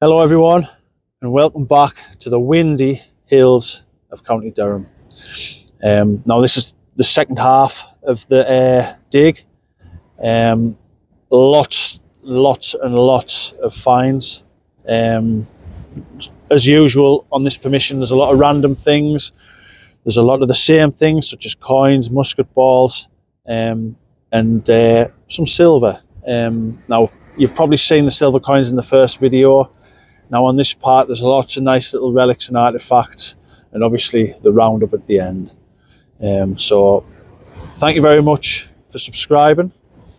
Hello everyone, and welcome back to the windy hills of County Durham. Now this is the second half of the dig. Lots and lots of finds. As usual on this permission, there's a lot of random things. There's a lot of the same things, such as coins, musket balls, and some silver. Now you've probably seen the silver coins in the first video. Now on this part there's lots of nice little relics and artifacts, and obviously the roundup at the end. So thank you very much for subscribing.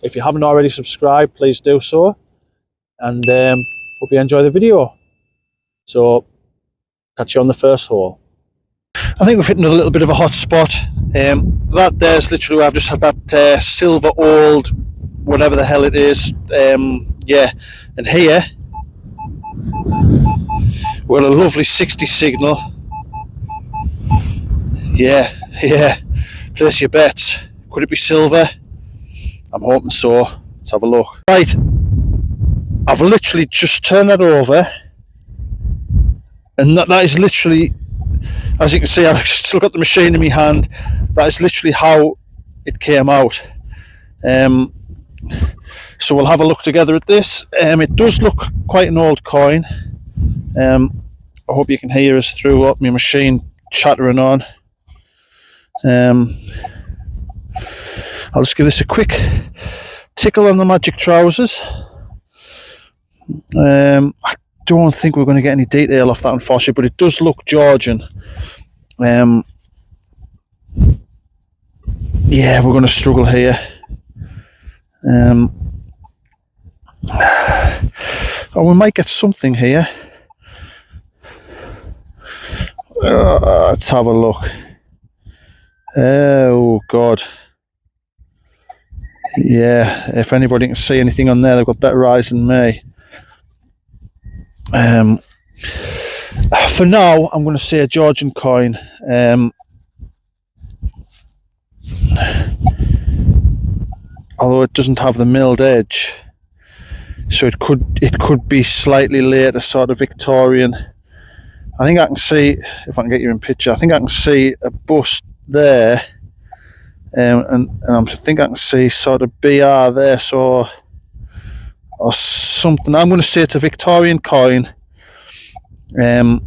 If you haven't already subscribed, please do so, and hope you enjoy the video. So catch you on the first hole. I think we've hit another little bit of a hot spot. That there's literally where I've just had that silver old whatever the hell it is. Yeah, and here we've got a lovely 60 signal. Yeah, place your bets. Could it be silver? I'm hoping so. Let's have a look. Right, I've literally just turned that over, and that is literally, as you can see, I've still got the machine in my hand. That is literally how it came out. So we'll have a look together at this. It does look quite an old coin. I hope you can hear us through my machine chattering on. I'll just give this a quick tickle on the magic trousers. I don't think we're going to get any detail off that, unfortunately, but it does look Georgian. Yeah, we're going to struggle here. Oh, we might get something here. Let's have a look. Oh God. Yeah, if anybody can see anything on there, they've got better eyes than me. For now, I'm going to say a Georgian coin. Although it doesn't have the milled edge, so it could be slightly later, sort of Victorian. I think I can see, if I can get you in picture, I think I can see a bust there, and I think I can see sort of BR there, so, or something. I'm going to say it's a Victorian coin. I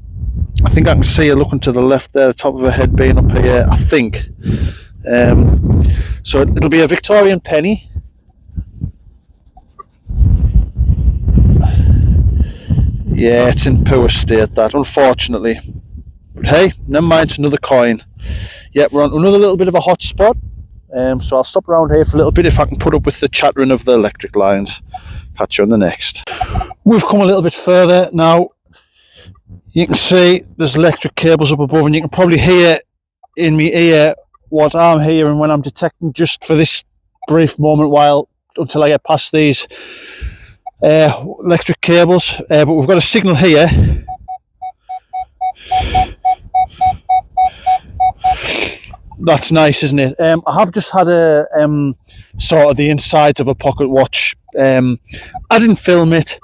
think I can see it looking to the left there, the top of her head being up here, I think. So it'll be a Victorian penny. Yeah, it's in poor state, that, unfortunately. But hey, never mind, it's another coin. Yeah, we're on another little bit of a hot spot. So I'll stop around here for a little bit if I can put up with the chattering of the electric lines. Catch you on the next. We've come a little bit further now. You can see there's electric cables up above, and you can probably hear in my ear what I'm hearing when I'm detecting, just for this brief moment until I get past these electric cables. But we've got a signal here. That's nice, isn't it? I have just had a sort of the insides of a pocket watch. I didn't film it.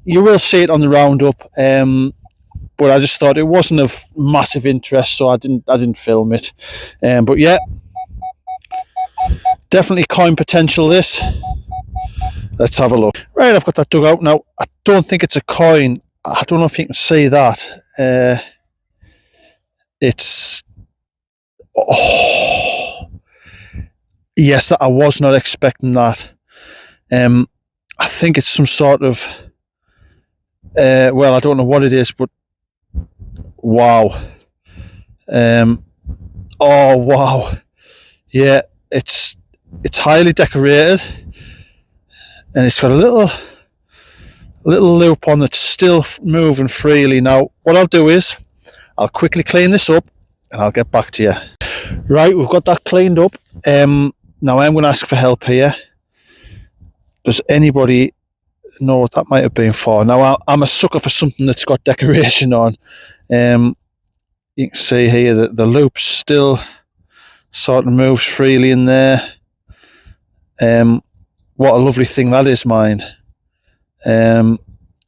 You will see it on the roundup. But I just thought it wasn't of massive interest, so I didn't film it. But yeah, definitely coin potential this. Let's have a look. Right, I've got that dug out now. I don't think it's a coin. I don't know if you can see that. It's... Oh, yes, I was not expecting that. I think it's some sort of... well, I don't know what it is, but... Wow. Oh, wow. Yeah, it's highly decorated. And it's got a little loop on that's still moving freely. Now, what I'll do is I'll quickly clean this up and I'll get back to you. Right, we've got that cleaned up. Now I'm going to ask for help here. Does anybody know what that might have been for? Now, I'm a sucker for something that's got decoration on. You can see here that the loop still sort of moves freely in there. What a lovely thing that is, mind.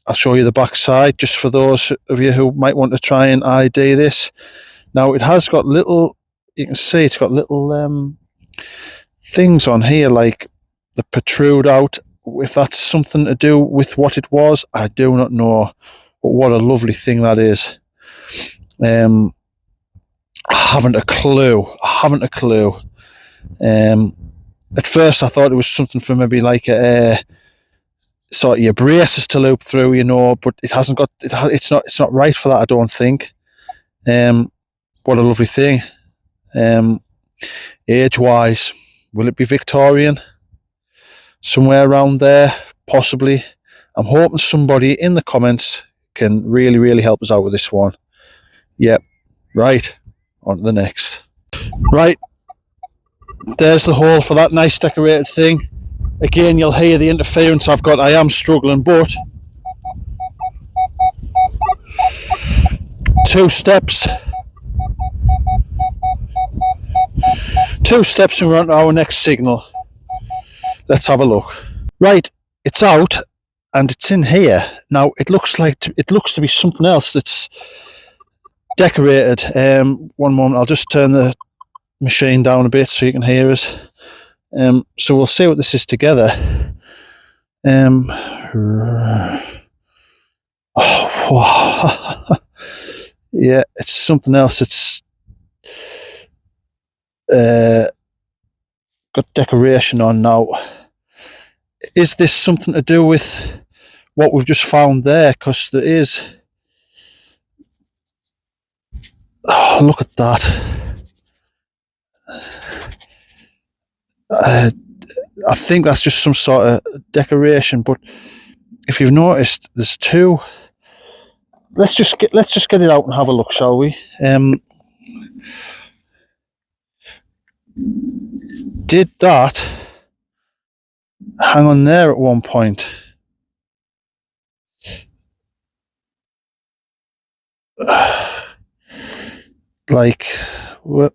I'll show you the back side just for those of you who might want to try and ID this. Now it has got little, you can see it's got little things on here like that protrude out. If that's something to do with what it was, I do not know, but what a lovely thing that is. I haven't a clue. At first I thought it was something for maybe like a sort of your braces to loop through, you know, but it hasn't got, it's not right for that, I don't think. What a lovely thing. Age wise, will it be Victorian? Somewhere around there, possibly. I'm hoping somebody in the comments can really help us out with this one. Yep, right, on to the next. Right, there's the hole for that nice decorated thing. Again, you'll hear the interference I've got. I am struggling, but 2 steps. 2 steps and we're on to our next signal. Let's have a look. Right, it's out and it's in here. Now it looks to be something else that's decorated. One moment, I'll just turn the machine down a bit so you can hear us. So we'll see what this is together. Oh, yeah, it's something else. It's got decoration on now. Is this something to do with what we've just found there? Because there is. Oh, look at that. I think that's just some sort of decoration, but if you've noticed, there's 2. Let's just get it out and have a look, shall we? Did that hang on there at one point? Like, well,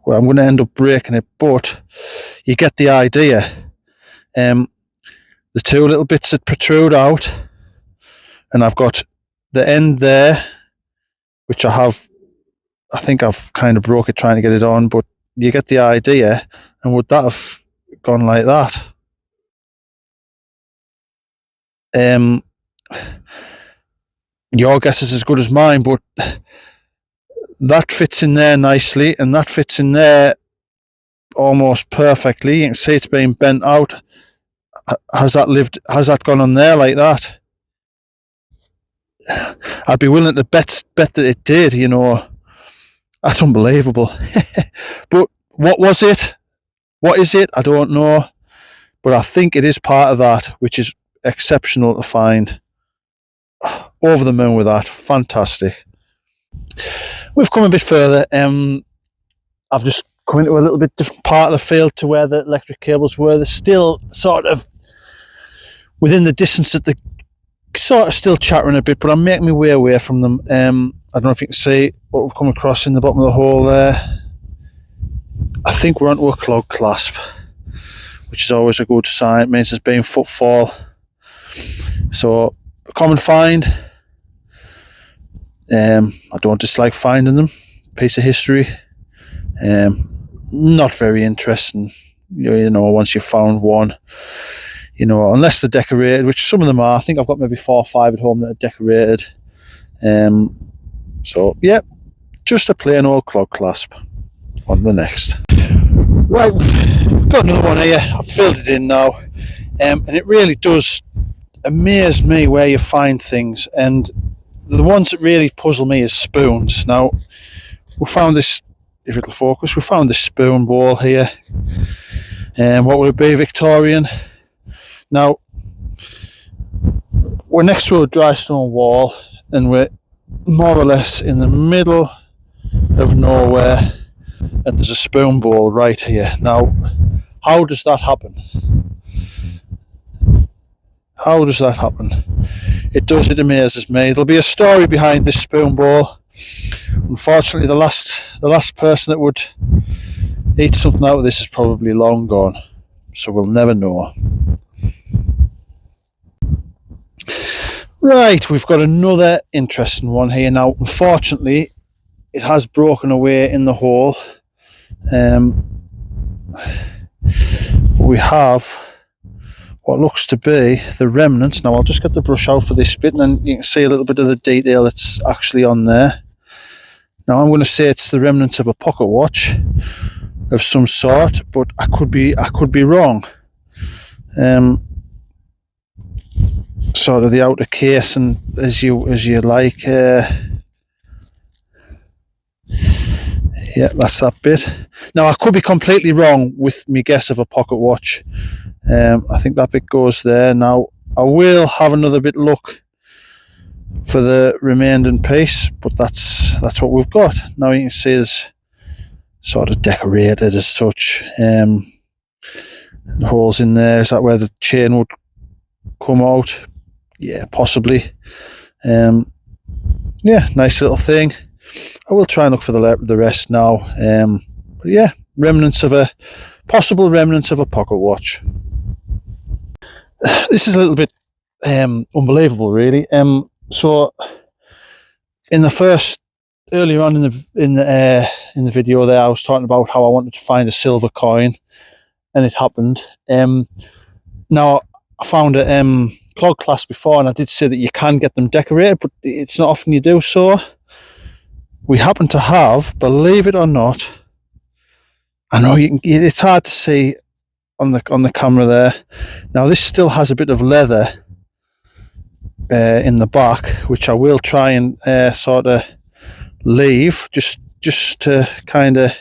I'm going to end up breaking it, but you get the idea. The 2 little bits that protrude out, and I've got the end there, which I think I've kind of broke it trying to get it on, but you get the idea. And would that have gone like that? Your guess is as good as mine, but that fits in there nicely, and that fits in there almost perfectly. You can see it's been bent out. Has that gone on there like that? I'd be willing to bet that it did, you know. That's unbelievable. But what was it? What is it? I don't know. But I think it is part of that, which is exceptional to find. Over the moon with that. Fantastic. We've come a bit further. I've just come into a little bit different part of the field to where the electric cables were. They're still sort of within the distance that they're sort of still chattering a bit, but I'm making my way away from them. I don't know if you can see what we've come across in the bottom of the hole there. I think we're onto a clog clasp, which is always a good sign. It means there's been footfall. So, a common find. I don't dislike finding them. Piece of history. Not very interesting. You know, once you've found one, you know, unless they're decorated, which some of them are. I think I've got maybe 4 or 5 at home that are decorated. So, yeah, just a plain old clog clasp. On to the next. Right, we've got another one here. I've filled it in now. And it really does amaze me where you find things. And the ones that really puzzle me is spoons. Now, we found this, if it'll focus, we found this spoon bowl here. What would it be? Victorian. Now, we're next to a dry stone wall and we're more or less in the middle of nowhere, and there's a spoon bowl right here. Now, how does that happen? How does that happen? It does, it amazes me. There'll be a story behind this spoon bowl. Unfortunately, the last person that would eat something out of this is probably long gone, so we'll never know. Right, we've got another interesting one here now. Unfortunately, it has broken away in the hole. We have what looks to be the remnants. Now I'll just get the brush out for this bit, and then you can see a little bit of the detail that's actually on there. Now I'm going to say it's the remnants of a pocket watch of some sort, but I could be wrong. Sort of the outer case, and as you like. Yeah, that's that bit. Now I could be completely wrong with my guess of a pocket watch. I think that bit goes there. Now I will have another bit look for the remaining piece, but that's what we've got. Now you can see it's sort of decorated as such. The holes in there, is that where the chain would come out? Yeah, possibly. Yeah, nice little thing. I will try and look for the rest now. But yeah, possible remnants of a pocket watch. This is a little bit unbelievable, really. So in the first earlier on in the video there, I was talking about how I wanted to find a silver coin, and it happened. Now I found a clog clasp before, and I did say that you can get them decorated, but it's not often you do so. We happen to have, believe it or not, I know it's hard to see on the camera there. Now this still has a bit of leather in the back, which I will try and sort of leave just to kind of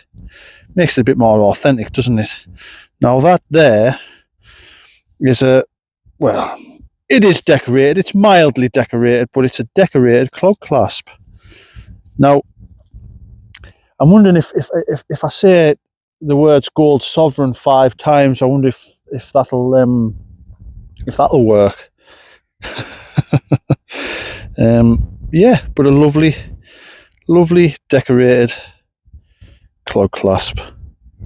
makes it a bit more authentic, doesn't it? Now that there is it is decorated. It's mildly decorated, but it's a decorated clog clasp. Now I'm wondering if I say the words gold sovereign 5 times, I wonder if that'll work. Yeah, but a lovely decorated clog clasp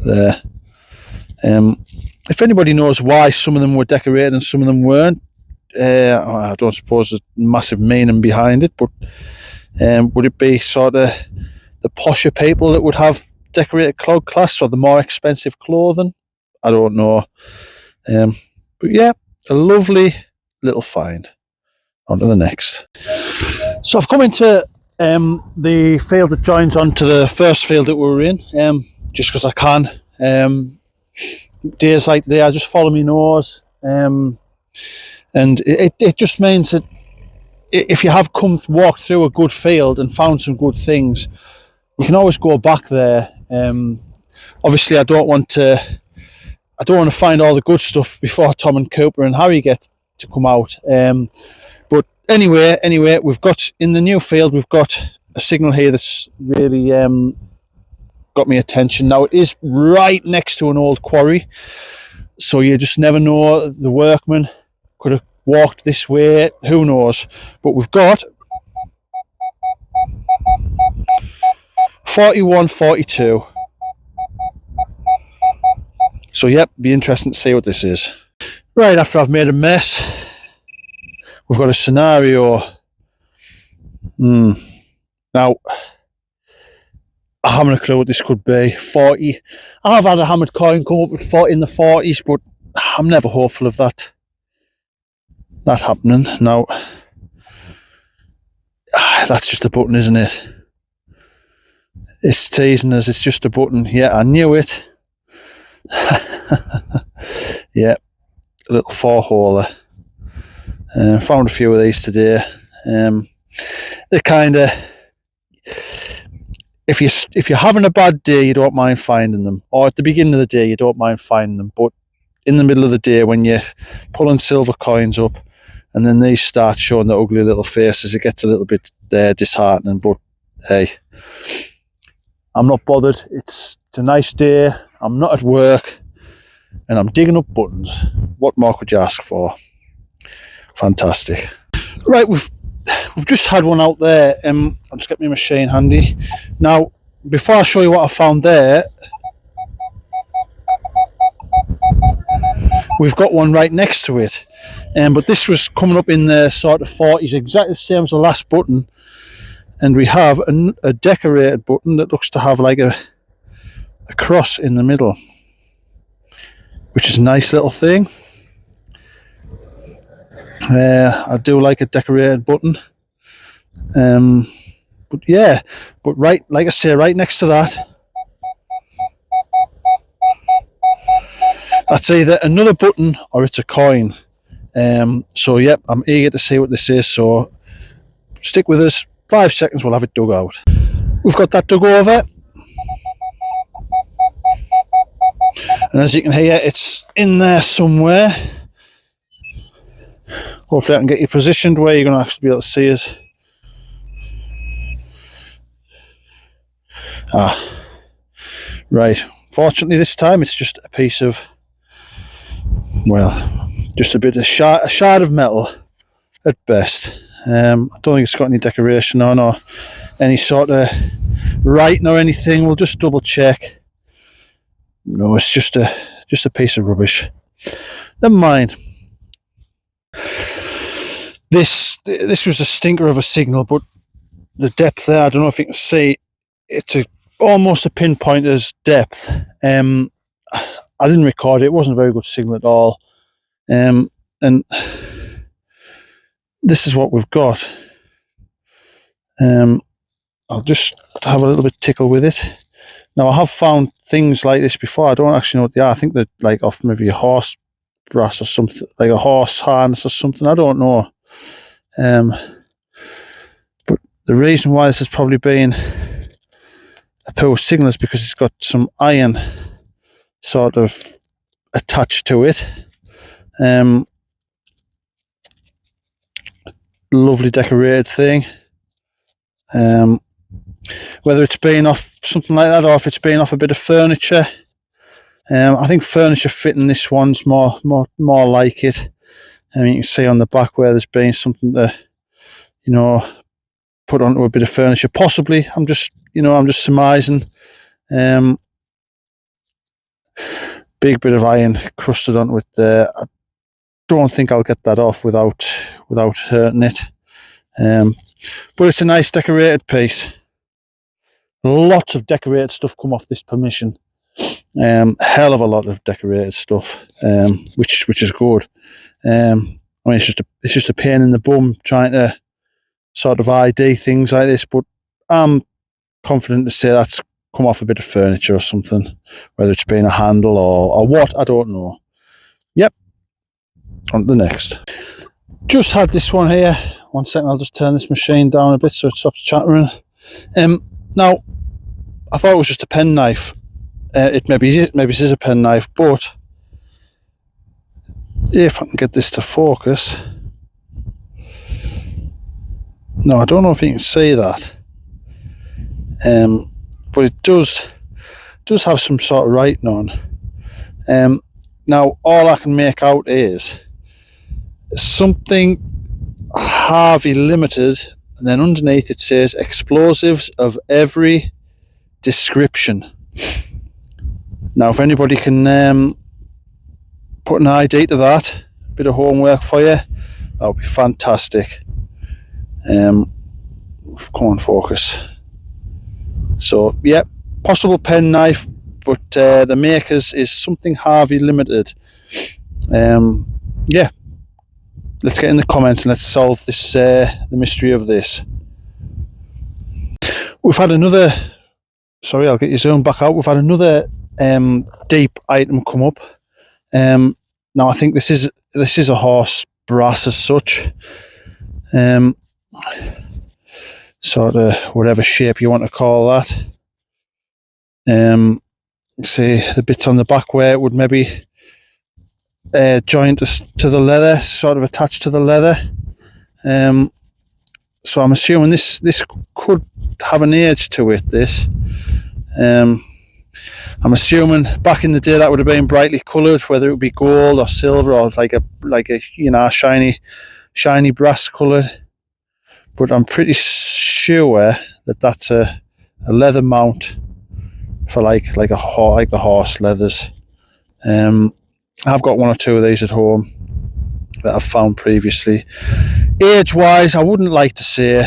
there. If anybody knows why some of them were decorated and some of them weren't, I don't suppose there's massive meaning behind it, but would it be sort of the posher people that would have decorated clog clasps, or the more expensive clothing? I don't know. But yeah, a lovely little find. On to the next. So I've come into the field that joins onto the first field that we were in, just because I can. Days like today, I just follow my nose, and it just means that if you have walked through a good field and found some good things, you can always go back there. Obviously, I don't want to find all the good stuff before Tom and Cooper and Harry get to come out. But anyway, we've got in the new field, we've got a signal here that's really got my attention. Now it is right next to an old quarry, so you just never know. The workmen could have walked this way, who knows? But we've got 4142. So yep, be interesting to see what this is. Right, after I've made a mess, we've got a scenario. Now, I haven't a clue what this could be. 40. I have had a hammered coin come up with 40 in the 40s, but I'm never hopeful of that happening. Now, that's just a button, isn't it? It's teasing us. It's just a button. Yeah, I knew it. Yeah, a little 4-holer. Found a few of these today. They're kind of, if you're having a bad day, you don't mind finding them, or at the beginning of the day, you don't mind finding them. But in the middle of the day, when you're pulling silver coins up, and then these start showing the ugly little faces, it gets a little bit disheartening. But hey, I'm not bothered. It's a nice day. I'm not at work, and I'm digging up buttons. What more could you ask for? Fantastic. Right, we've just had one out there. I'll just get my machine handy. Now, before I show you what I found there, we've got one right next to it, but this was coming up in the sort of 40s, exactly the same as the last button. And we have a decorated button that looks to have like a cross in the middle, which is a nice little thing. I do like a decorated button. But yeah, but right, like I say, right next to that, that's either another button or it's a coin. So yep, I'm eager to see what this is, so stick with us. 5 seconds, we'll have it dug out. We've got that dug over, and as you can hear, it's in there somewhere. Hopefully I can get you positioned where you're going to actually be able to see us. Right, fortunately this time it's just a piece of, well, just a bit of a shard of metal at best. I don't think it's got any decoration on or any sort of writing or anything. We'll just double check. No, it's just a piece of rubbish. Never mind. This was a stinker of a signal, but the depth there, I don't know if you can see, it's almost a pinpointer's depth. I didn't record it. It wasn't a very good signal at all. And this is what we've got. I'll just have a little bit tickle with it. Now, I have found things like this before. I don't actually know what they are. I think they're like off maybe a horse brass or something, like a horse harness or something. I don't know. But the reason why this has probably been a poor signal is because it's got some iron sort of attached to it. Lovely decorated thing. Whether it's been off something like that or if it's been off a bit of furniture. I think furniture fitting this one's more like it. You can see on the back where there's been something to, put onto a bit of furniture. Possibly, I'm just surmising. Big bit of iron crusted onto it there. I don't think I'll get that off without hurting it. But it's a nice decorated piece. Lots of decorated stuff come off this permission. Hell of a lot of decorated stuff, which is good. It's just a pain in the bum trying to sort of ID things like this, but I'm confident to say that's come off a bit of furniture or something, whether it's been a handle or what, I don't know. Yep, on to the next. Just had this one here. 1 second, I'll just turn this machine down a bit so it stops chattering. Now, I thought it was just a penknife. Maybe this is a penknife, but if I can get this to focus. No, I don't know if you can see that. But it does have some sort of writing on. Now, all I can make out is something Harvey Limited, and then underneath it says explosives of every description. Now, if anybody can put an ID to that, a bit of homework for you, that would be fantastic. Come on, focus. So, yeah, possible pen knife, but the makers is something Harvey Limited. Yeah, let's get in the comments and let's solve this the mystery of this. We've had another. Sorry, I'll get your zoom back out. We've had another deep item come up. Now I think this is a horse brass as such. Sort of whatever shape you want to call that. See the bits on the back where it would maybe joint to the leather, sort of attached to the leather. So I'm assuming this could have an age to it. This. I'm assuming back in the day that would have been brightly coloured, whether it would be gold or silver or like a shiny brass coloured. But I'm pretty sure that that's a leather mount for like the horse leathers. I've got one or two of these at home that I've found previously. Age-wise, I wouldn't like to say.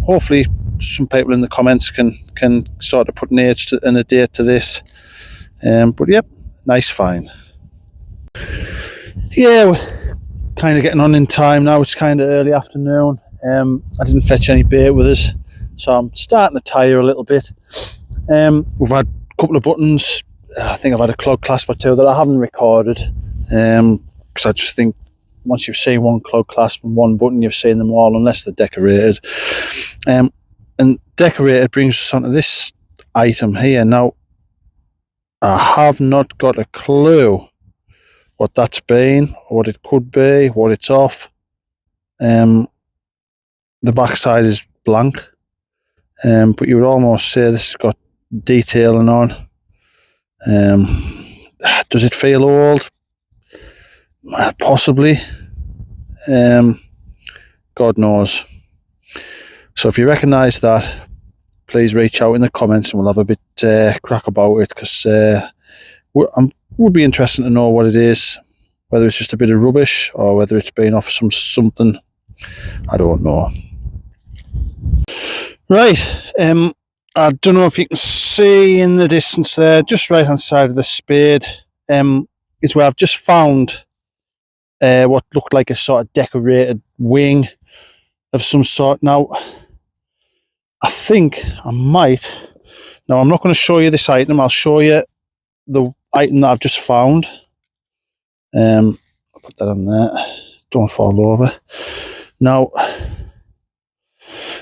Hopefully, some people in the comments can sort of put an age and a date to this. But yep, nice find. Yeah, we're kind of getting on in time now. It's kind of early afternoon. I didn't fetch any bait with us, so I'm starting to tire a little bit. We've had a couple of buttons. I think I've had a clog clasp or two that I haven't recorded, because I just think once you've seen one clog clasp and one button, you've seen them all, unless they're decorated. And decorated brings us onto this item here. Now, I have not got a clue what that's been, what it could be, what it's off. The backside is blank, but you would almost say this has got detailing on. Does it feel old? Possibly. God knows. So if you recognise that, please reach out in the comments and we'll have a bit crack about it, because would be interesting to know what it is, whether it's just a bit of rubbish or whether it's been off something. I don't know. Right, I don't know if you can see in the distance there, just right hand side of the spade, is where I've just found what looked like a sort of decorated wing of some sort. Now, I think I might. Now, I'm not going to show you this item. I'll show you the item that I've just found. I'll put that on there. Don't fall over. Now,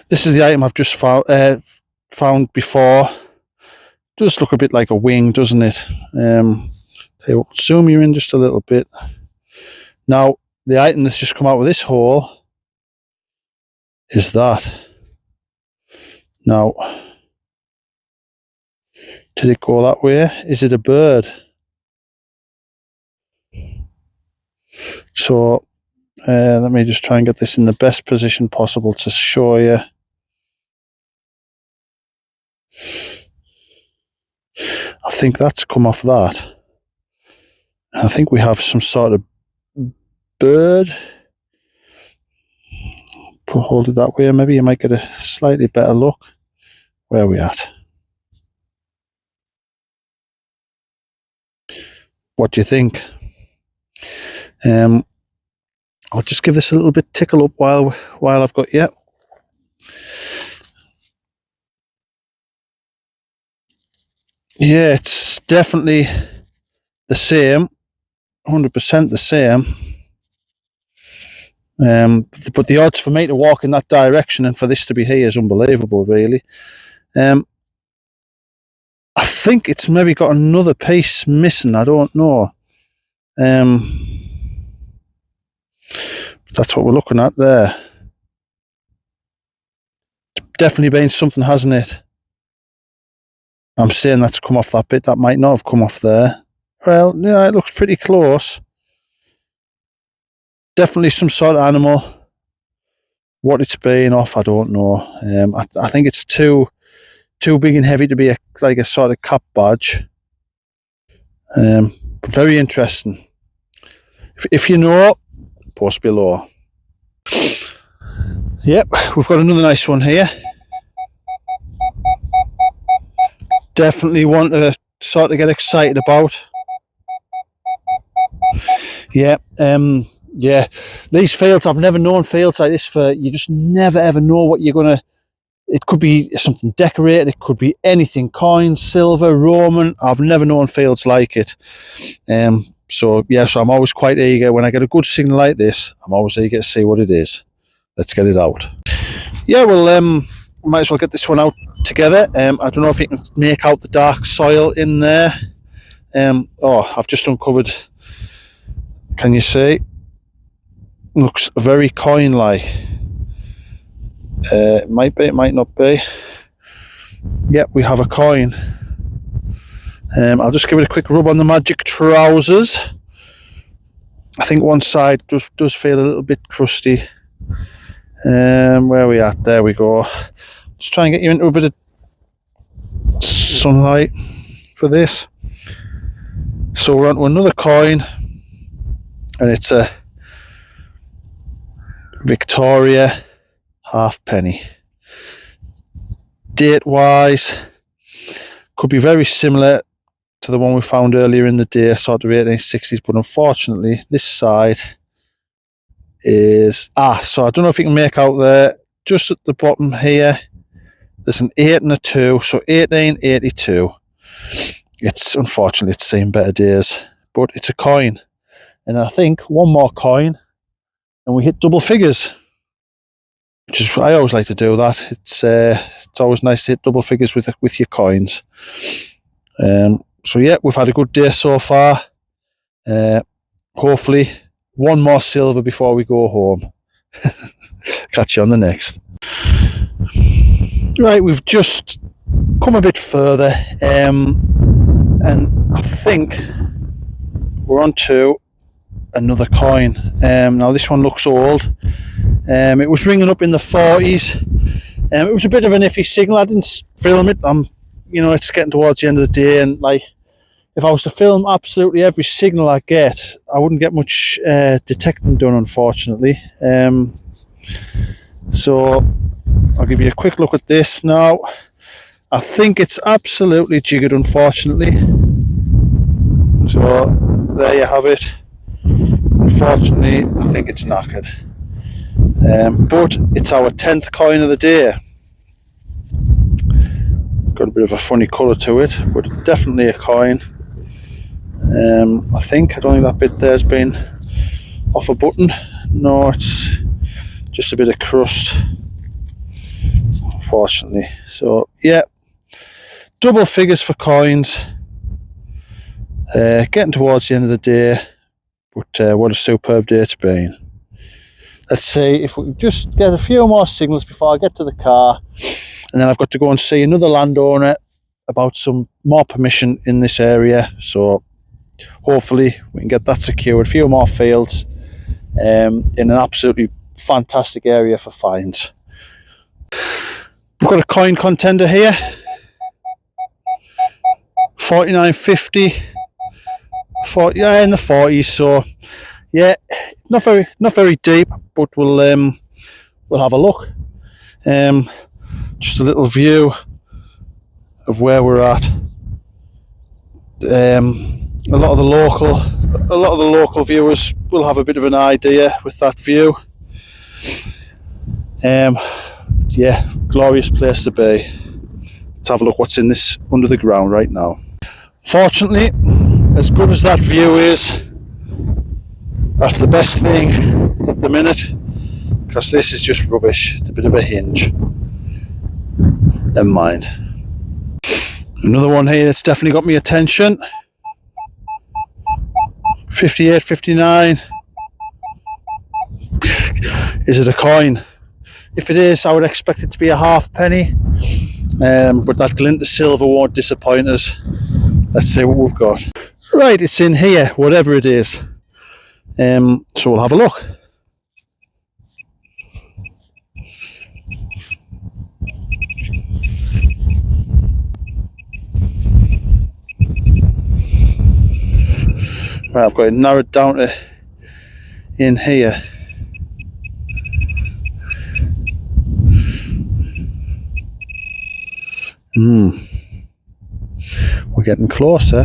this is the item I've just found before. Does look a bit like a wing, doesn't it? Tell you what, zoom you in just a little bit. Now, the item that's just come out of this hole is that. Now, did it go that way? Is it a bird? So, let me just try and get this in the best position possible to show you. I think that's come off that. I think we have some sort of bird. Hold it that way, maybe you might get a slightly better look. Where are we at? What do you think? I'll just give this a little bit tickle up while I've got you. Yeah, it's definitely the same, 100% the same. But the odds for me to walk in that direction and for this to be here is unbelievable, really. I think it's maybe got another piece missing, I don't know. That's what we're looking at there. It's definitely been something, hasn't it? I'm saying that's come off that bit. That might not have come off there. Well, yeah, it looks pretty close. Definitely some sort of animal. What it's been off, I don't know. I think it's too big and heavy to be like a sort of cap badge. But very interesting. If you know, post below. Yep, we've got another nice one here. Definitely one to sort of get excited about. Yeah, yeah. These fields, I've never known fields like this you just never ever know what you're gonna. It could be something decorated, it could be anything, coins, silver, Roman. I've never known fields like it. So I'm always quite eager when I get a good signal like this. I'm always eager to see what it is. Let's get it out. Yeah, well, might as well get this one out together. I don't know if you can make out the dark soil in there. I've just uncovered. Can you see? Looks very coin-like. It might be, it might not be. Yep, we have a coin. I'll just give it a quick rub on the magic trousers. I think one side does feel a little bit crusty. Where are we at? There we go. Just try and get you into a bit of sunlight for this. So we're on to another coin, and it's a Victoria halfpenny. Date wise, could be very similar to the one we found earlier in the day, sort of 1860s, but unfortunately this side is so I don't know if you can make out there, just at the bottom here there's an 8 and a 2, so 1882. It's unfortunately it's seen better days, but it's a coin, and I think one more coin and we hit double figures, which is, I always like to do that. It's always nice to hit double figures with your coins. So yeah, we've had a good day so far. Hopefully one more silver before we go home. Catch you on the next. Right, we've just come a bit further, and I think we're on to another coin. Now this one looks old. It was ringing up in the 40s. It was a bit of an iffy signal. I didn't film it. It's getting towards the end of the day, and like, if I was to film absolutely every signal I get, I wouldn't get much detecting done, unfortunately. So I'll give you a quick look at this now. I think it's absolutely jiggered, unfortunately. So there you have it. Unfortunately, I think it's knackered. But it's our 10th coin of the day. It's got a bit of a funny colour to it, but definitely a coin. I don't think that bit there's been off a button. No, it's just a bit of crust, unfortunately. So yeah, double figures for coins. Getting towards the end of the day, but what a superb day it's been. Let's see if we can just get a few more signals before I get to the car, and then I've got to go and see another landowner about some more permission in this area. So hopefully we can get that secured. A few more fields in an absolutely fantastic area for finds. We've got a coin contender here, 49.50, in the 40s. So yeah, not very deep, but we'll have a look. Just a little view of where we're at. A lot of the local viewers will have a bit of an idea with that view. Yeah, glorious place to be. Let's have a look what's in this under the ground right now. Fortunately, as good as that view is, that's the best thing at the minute, because this is just rubbish. It's a bit of a hinge. Never mind. Another one here that's definitely got my attention. 58, 59. Is it a coin? If it is, I would expect it to be a halfpenny. But that glint of silver won't disappoint us. Let's see what we've got. Right, it's in here, whatever it is. So we'll have a look. Right, I've got it narrowed down to in here. We're getting closer.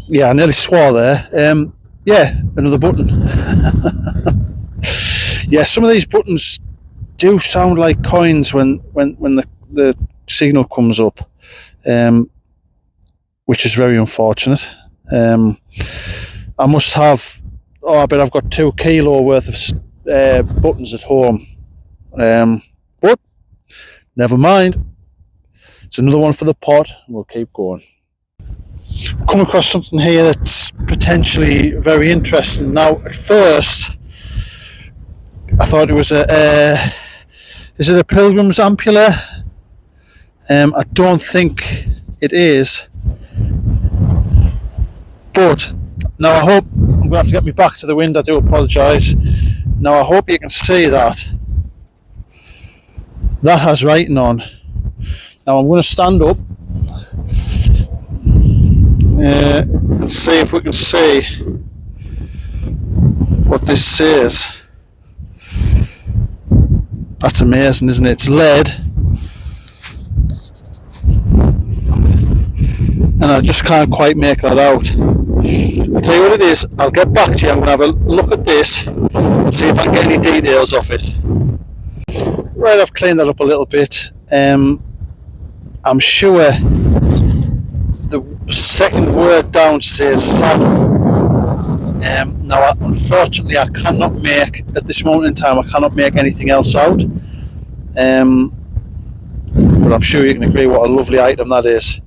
Yeah, I nearly swore there. Yeah, another button. Yeah, some of these buttons do sound like coins when the signal comes up, which is very unfortunate. I must have, I bet I've got 2 kilo worth of buttons at home, but never mind. It's another one for the pot, and we'll keep going. Come across something here that's potentially very interesting. Now, at first, I thought it was is it a pilgrim's ampulla? I don't think it is. But now I hope, I'm going to have to get me back to the wind, I do apologise. Now I hope you can see that. That has writing on. Now I'm going to stand up and see if we can see what this says. That's amazing, isn't it? It's lead, and I just can't quite make that out. I'll tell you what it is, I'll get back to you. I'm going to have a look at this and see if I can get any details of it. Right, I've cleaned that up a little bit. I'm sure the second word down says saddle. Now, unfortunately, I cannot make, at this moment in time, I cannot make anything else out. But I'm sure you can agree what a lovely item that is.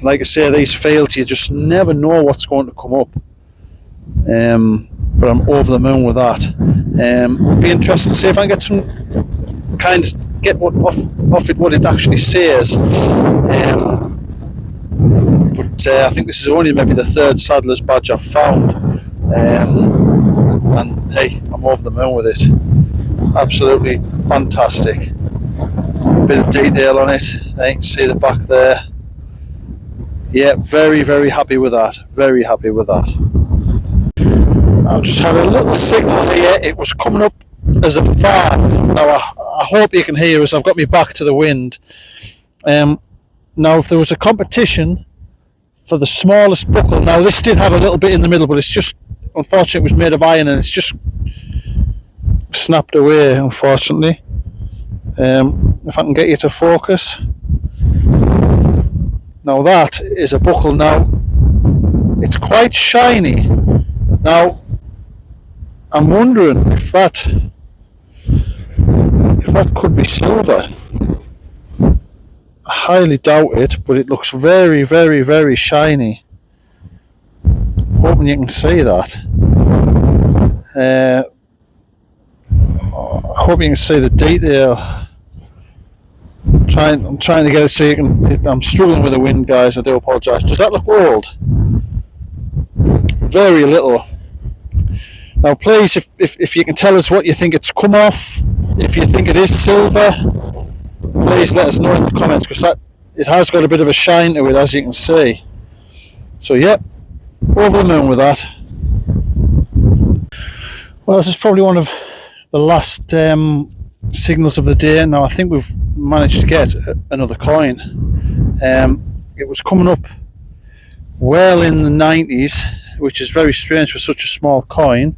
Like I say, these fields, you just never know what's going to come up. But I'm over the moon with that. It'll be interesting to see if I can get some kind of get off it what it actually says. But I think this is only maybe the third saddler's badge I've found. And hey, I'm over the moon with it. Absolutely fantastic. Bit of detail on it. I can see the back there. Yeah, very, very happy with that. Very happy with that. I've just had a little signal here. It was coming up as a 5. Now I hope you can hear us. I've got my back to the wind. Now if there was a competition for the smallest buckle, now this did have a little bit in the middle, but it's just, unfortunately it was made of iron and it's just snapped away, unfortunately. If I can get you to focus. Now that is a buckle. Now it's quite shiny. Now I'm wondering if that could be silver. I highly doubt it, but it looks very, very, very shiny. I'm hoping you can see that. I hope you can see the detail. I'm trying to get it so you can. I'm struggling with the wind, guys. I do apologise. Does that look old? Very little. Now, please, if you can tell us what you think it's come off, if you think it is silver, please let us know in the comments, because it has got a bit of a shine to it, as you can see. So, yep, over the moon with that. Well, this is probably one of the last signals of the day. Now, I think we've managed to get another coin. It was coming up well in the 90s, which is very strange for such a small coin.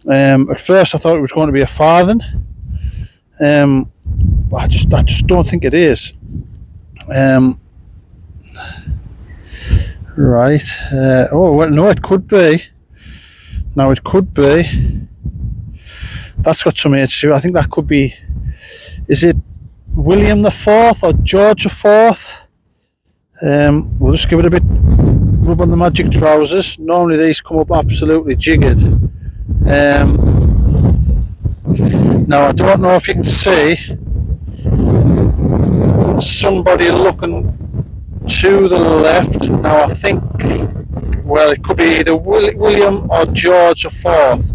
At first I thought it was going to be a farthing. I just don't think it is. Right. Well, no, it could be. Now it could be. That's got some age to it. I think that could be. Is it William the Fourth or George the Fourth? We'll just give it a bit rub on the magic trousers. Normally these come up absolutely jiggered. Now I don't know if you can see somebody looking to the left. Now I think, well, it could be either William or George the Fourth.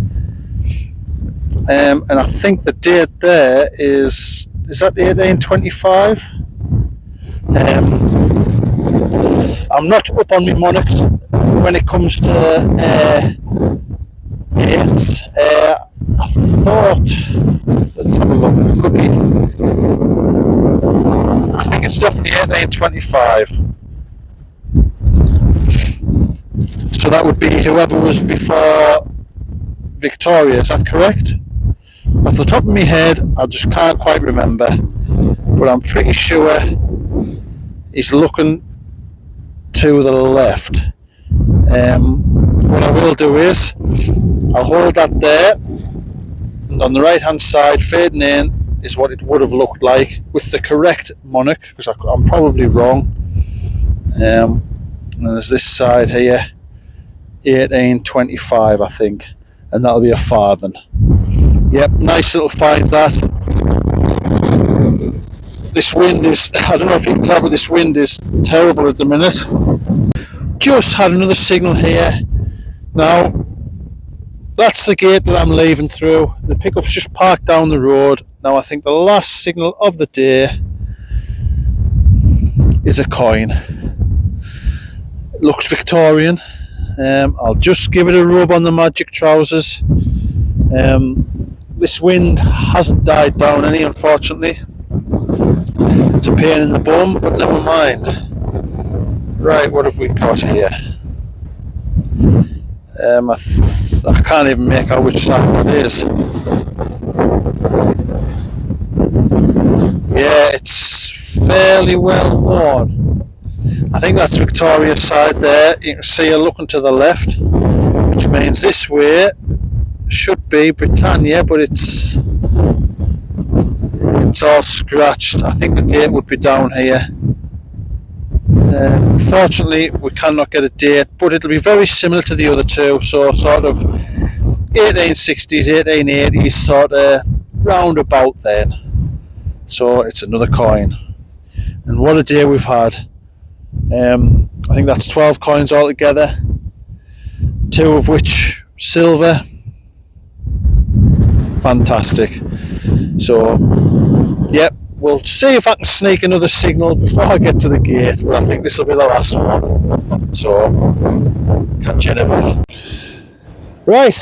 And I think the date there is that the 1825? I'm not up on my monarchs when it comes to dates. I thought, let's have a look, it could be, I think it's definitely 1825. So that would be whoever was before Victoria, is that correct? Off the top of my head, I just can't quite remember, but I'm pretty sure he's looking to the left. What I will do is I'll hold that there, and on the right hand side, fading in, is what it would have looked like with the correct monarch, because I'm probably wrong. And there's this side here, 1825 I think, and that'll be a farthing. Yep, nice little find that. This wind is, I don't know if you can tell, but this wind is terrible at the minute. Just had another signal here. Now, that's the gate that I'm leaving through. The pickup's just parked down the road. Now I think the last signal of the day is a coin. It looks Victorian. I'll just give it a rub on the magic trousers. This wind hasn't died down any, unfortunately. It's a pain in the bum, but never mind. Right, what have we got here? I can't even make out which side it is. Yeah, it's fairly well worn. I think that's Victoria's side there. You can see her looking to the left, which means this way should be Britannia, but it's all scratched. I think the date would be down here. Unfortunately, we cannot get a date, but it'll be very similar to the other two, so sort of 1860s, 1880s, sort of roundabout then. So it's another coin, and what a day we've had. I think that's 12 coins altogether, 2 of which silver. Fantastic. So, yep, we'll see if I can sneak another signal before I get to the gate, but I think this will be the last one. So, catch you in a bit. Right,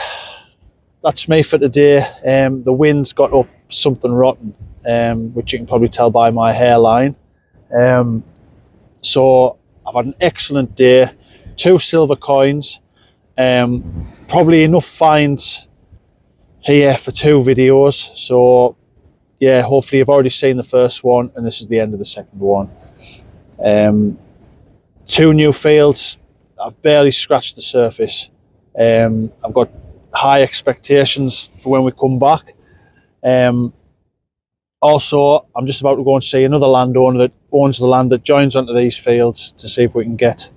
that's me for today. The wind's got up something rotten, which you can probably tell by my hairline. So, I've had an excellent day. 2 silver coins, probably enough finds here for 2 videos. So yeah, hopefully you've already seen the first one and this is the end of the second one. 2 new fields. I've barely scratched the surface. I've got high expectations for when we come back. Also, I'm just about to go and see another landowner that owns the land that joins onto these fields to see if we can get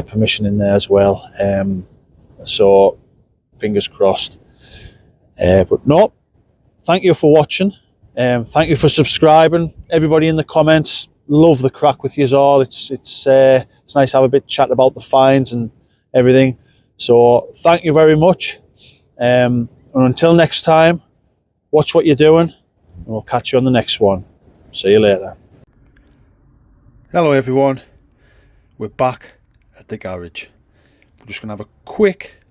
permission in there as well. So fingers crossed. But no, thank you for watching. Thank you for subscribing. Everybody in the comments, love the crack with yous all. It's nice to have a bit chat about the finds and everything. So thank you very much. And until next time, watch what you're doing, and we'll catch you on the next one. See you later. Hello everyone. We're back at the garage. We're just gonna have a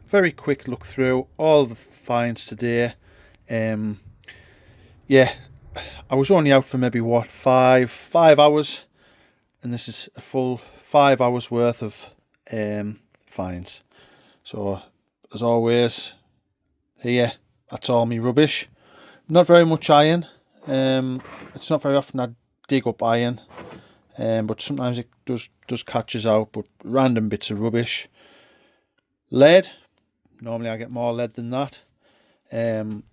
very quick look through all the finds today. Yeah, I was only out for maybe what, five hours, and this is a full 5 hours worth of finds. So as always, here, that's all me rubbish. Not very much iron. It's not very often I dig up iron, but sometimes it does catches out. But random bits of rubbish. Lead. Normally I get more lead than that. And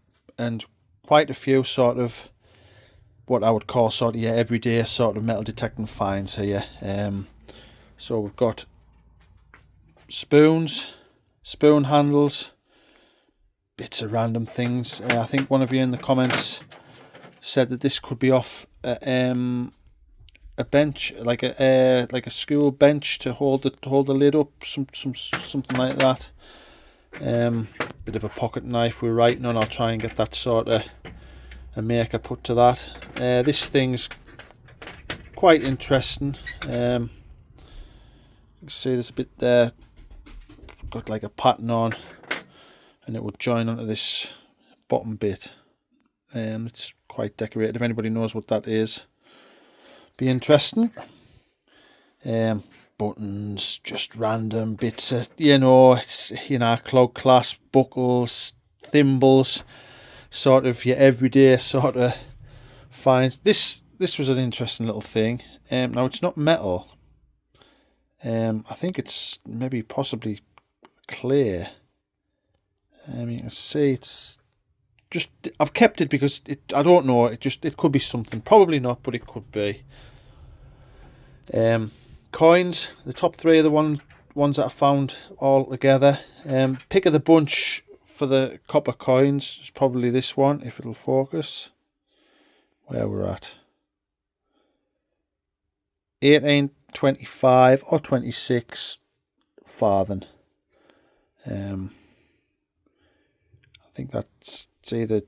quite a few sort of what I would call sort of everyday sort of metal detecting finds here. So we've got spoons, spoon handles, bits of random things. I think one of you in the comments said that this could be off a bench, like a school bench to hold the lid up, something like that. Bit of a pocket knife we're writing on. I'll try and get that sort of a maker put to that. This thing's quite interesting. You can see there's a bit there, got like a pattern on, and it would join onto this bottom bit. It's quite decorated. If anybody knows what that is, be interesting. Buttons, just random bits of, it's, clog, clasps, buckles, thimbles, sort of your everyday sort of finds. This was an interesting little thing. Now it's not metal. I think it's maybe possibly clear. You can see it's just, I've kept it because I don't know, it could be something, probably not, but it could be. Coins, the top 3 are the ones that I found all together. Pick of the bunch for the copper coins is probably this one, if it'll focus. Where we're at. 1825 or 26 farthing. think that's either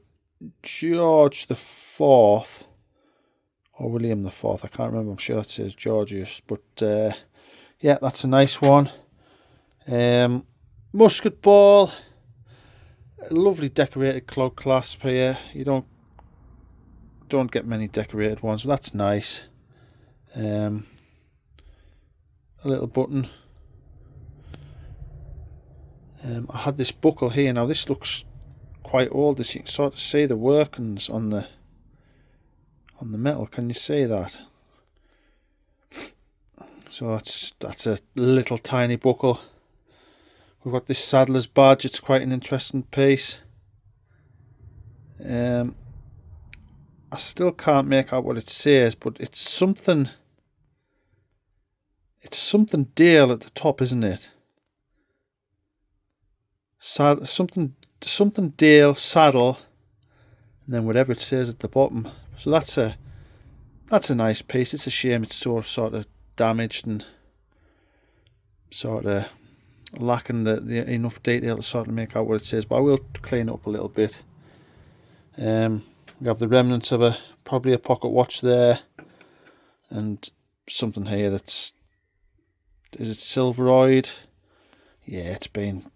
George the Fourth or William the Fourth. I can't remember. I'm sure that says Georgius, but yeah, that's a nice one. Musket ball, a lovely decorated clog clasp here. You don't get many decorated ones, but that's nice. A little button. I had this buckle here. Now this looks quite old. This, you can sort of see the workings on the metal. Can you see that? So that's a little tiny buckle. We've got this saddler's badge. It's quite an interesting piece. I still can't make out what it says, but it's something Dale at the top, isn't it? Something Dale saddle, and then whatever it says at the bottom. So that's a nice piece. It's a shame it's so sort of damaged and sort of lacking the enough detail to sort of make out what it says, but I will clean it up a little bit. We have the remnants of probably a pocket watch there, and something here that's, is it silveroid? Yeah, it's been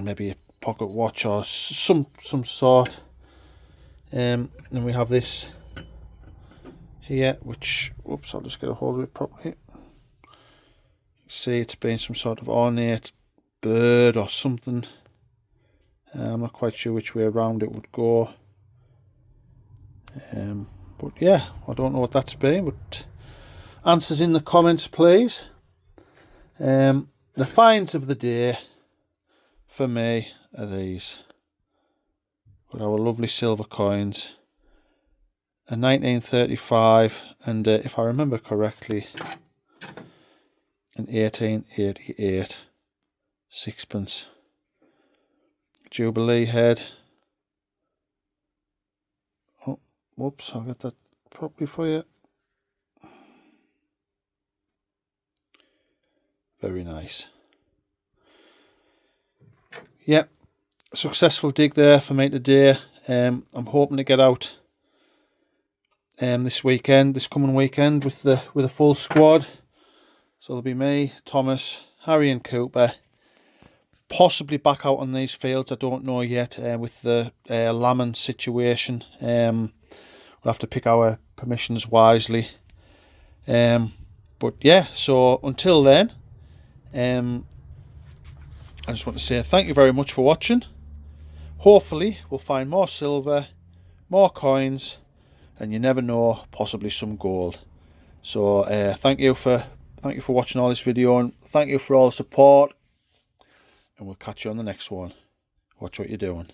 maybe a pocket watch or some sort. Then we have this here, which, whoops, I'll just get a hold of it properly. See, it's been some sort of ornate bird or something. I'm not quite sure which way around it would go. But yeah, I don't know what that's been, but answers in the comments, please. The finds of the day for me are these. Got our lovely silver coins. A 1935 and if I remember correctly, an 1888 sixpence Jubilee head. Oh, whoops, I'll get that properly for you. Very nice. Yep, successful dig there for me today. I'm hoping to get out this coming weekend with a full squad. So there'll be me, Thomas, Harry and Cooper. Possibly back out on these fields, I don't know yet, with the lambing situation. We'll have to pick our permissions wisely. But yeah, so until then, I just want to say thank you very much for watching. Hopefully we'll find more silver, more coins, and you never know, possibly some gold. So thank you for watching all this video, and thank you for all the support, and we'll catch you on the next one. Watch what you're doing.